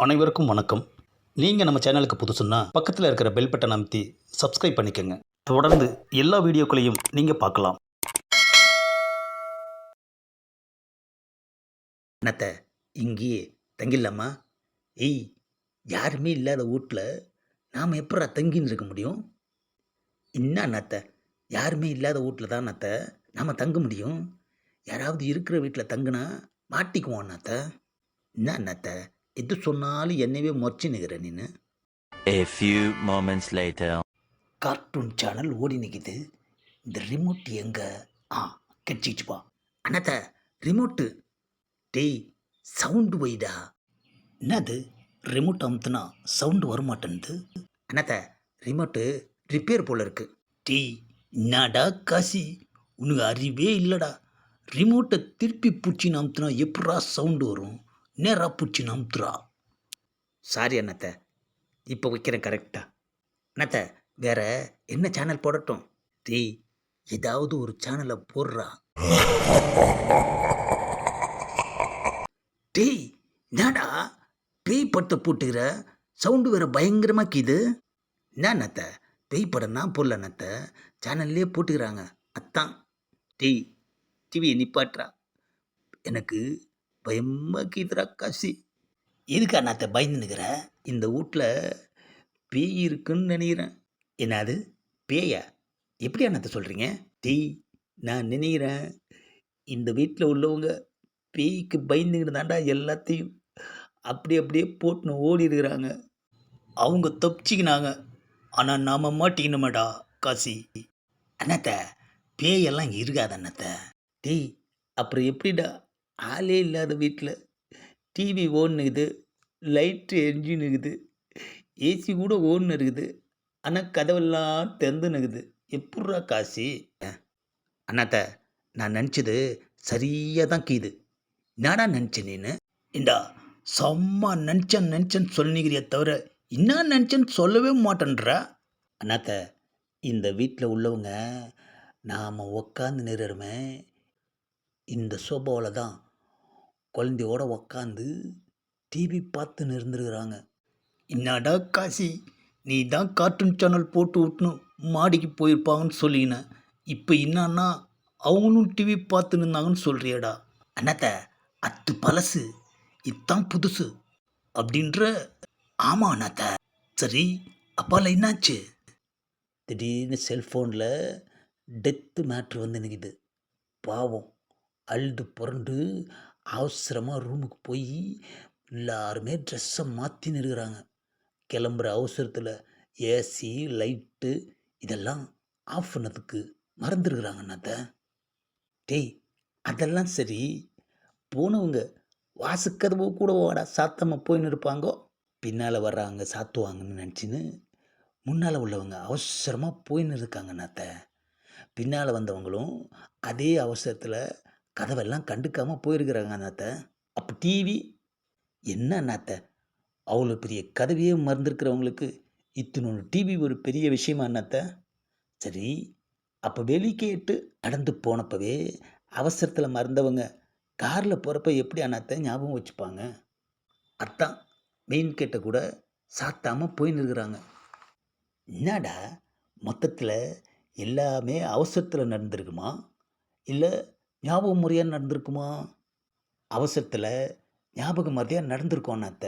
அனைவருக்கும் வணக்கம். நீங்கள் நம்ம சேனலுக்கு புதுசுன்னா பக்கத்தில் இருக்கிற பெல் பட்டன் அமைத்தி சப்ஸ்கிரைப் பண்ணிக்கோங்க. தொடர்ந்து எல்லா வீடியோக்களையும் நீங்கள் பார்க்கலாம். அண்ணாத்த இங்கேயே தங்கிடலாமா? ஏய், யாருமே இல்லாத வீட்டில் நாம் எப்படா தங்கின்னு இருக்க முடியும்? என்ன அண்ணாத்த, யாருமே இல்லாத வீட்டில் தான் அண்ணாத்த நாம் தங்க முடியும். யாராவது இருக்கிற வீட்டில் தங்குனா மாட்டிக்குவோம் அண்ணாத்த. என்ன அண்ணாத்த, எது சொன்னாலும் என்னவே முறைச்சின்னுக்கிற நீನು. A few moments later. Cartoon channel ஓடி நிற்கிது. இந்த ரிமோட் எங்கே? கிடச்சிச்சுப்பா. அண்ணாத்த, ரிமோட்டு. டேய், சவுண்டு வைடா. என்னது, ரிமோட் அமுத்துனா சவுண்டு வரமாட்டேன்து? அண்ணாத்த, ரிமோட்டு ரிப்பேர் போல இருக்கு. டேய், என்னடா காசி, உனக்கு அறிவே இல்லைடா. ரிமோட்டை திருப்பி பூச்சின்னு அமுத்துனா எப்படா சவுண்டு வரும்? நேராக பூச்சின்னு அமுத்துறா. சாரி அண்ணாத்த, இப்போ வைக்கிறேன் கரெக்டா. அண்ணாத்த, வேற என்ன சேனல் போடட்டும்? டேய், ஏதாவது ஒரு சேனலை போடுறா. டேய், என்னடா பேய் படத்தை போட்டுக்கிற? சவுண்டு வேற பயங்கரமாக கீது. என்ன அண்ணாத்த, பேய் படம் தான் போடல அண்ணாத்த, சேனல்லே போட்டுக்கிறாங்க அத்தான். டேய், டிவியை நிப்பாட்டுறா, எனக்கு பயமாக கீதுரா காசி. எதுக்கு அண்ணாத்த பயந்துன்னுக்கிற? இந்த வீட்டில் பேய் இருக்குன்னு நினைக்கிறேன். என்னது, பேயா? எப்படி அண்ணாத்த சொல்கிறீங்க? டேய், நான் நினைக்கிறேன் இந்த வீட்டில் உள்ளவங்க பேய்க்கு பயந்துக்கிட்டு தாண்டா எல்லாத்தையும் அப்படியே போட்டுன்னு ஓடி இருக்கிறாங்க. அவங்க தப்பிச்சிக்கினாங்க, ஆனால் நாம் மாட்டிக்கணுமாடா காசி. அண்ணாத்த, பேயெல்லாம் இங்கே இருக்காது அண்ணாத்த. டேய், அப்புறம் எப்படிடா ஆளே இல்லாத வீட்டில் டிவி ஓடுனுக்குது, லைட்டு எரிஞ்சுன்னுக்குது, ஏசி கூட ஓடுன்னு இருக்குது, ஆனால் கதவெல்லாம் திறந்துன்னுக்குது, எப்பட்றா காசி? அண்ணாத்த, நான் நினச்சது சரியாக தான் கீது. என்னடா நினச்சேன் நீನು? இந்தா செம்ம நினச்சேன்னு சொல்லிக்கிறிய தவிர என்ன நினச்சேன்னு சொல்லவே மாட்டேன்றா. அண்ணாத்த, இந்த வீட்டில் உள்ளவங்க நாம் உக்காந்து நிறுறமே இந்த சோபாவில் தான் குழந்தையோட உக்காந்து டிவி பார்த்துன்னு இருந்துருக்குறாங்க. என்னடா காசி, நீ தான் கார்ட்டூன் சேனல் போட்டு விட்டுணும் மாடிக்கு போயிருப்பாங்கன்னு சொல்லினேன். இப்போ என்னன்னா அவங்களும் டிவி பார்த்துன்னு இருந்தாங்கன்னு சொல்கிறியடா. அண்ணாத்த, அத்து பழசு, இதுதான் புதுசு அப்படின்ற. ஆமாம் அண்ணாத்த. சரி, அப்பால என்னாச்சு? திடீர்னு செல்ஃபோனில் டெத்து மேட்ரு வந்து நிற்கிது. பாவம் அழுது புரண்டு அவசரமாக ரூமுக்கு போய் எல்லாருமே ட்ரெஸ்ஸை மாற்றின்னு இருக்கிறாங்க. கிளம்புற அவசரத்தில் ஏசி லைட்டு இதெல்லாம் ஆஃப் பண்ணதுக்கு மறந்துருக்குறாங்க அண்ணாத்த. டேய், அதெல்லாம் சரி, போனவங்க வாசுக்கதவு கூட வாடா சாத்தமாக போயின்னு இருப்பாங்கோ. பின்னால் வர்றாங்க சாத்துவாங்கன்னு நினச்சின்னு முன்னால் உள்ளவங்க அவசரமாக போயின்னு இருக்காங்க அண்ணாத்த. பின்னால் வந்தவங்களும் அதே அவசரத்தில் கதவெல்லாம் கண்டுக்காமல் போயிருக்கிறாங்க அண்ணாத்த. அப்போ டிவி என்ன அண்ணாத்த, அவ்வளோ பெரிய கதவையே மறந்துருக்கிறவங்களுக்கு இத்தினொன்று டிவி ஒரு பெரிய விஷயமா அண்ணாத்த? சரி, அப்போ வெளிக்கேட்டு நடந்து போனப்பவே அவசரத்தில் மறந்தவங்க காரில் போகிறப்ப எப்படி அண்ணாத்த ஞாபகம் வச்சுப்பாங்க? அதான் மெயின் கேட்டை கூட சாத்தாமல் போயின்னு இருக்கிறாங்க. என்னடா, மொத்தத்தில் எல்லாமே அவசரத்தில் நடந்திருக்குமா இல்லை ஞாபகம் முறையாக நடந்திருக்குமா? அவசரத்தில் ஞாபகம் மறையாக நடந்திருக்கோம் அண்ணாத்த.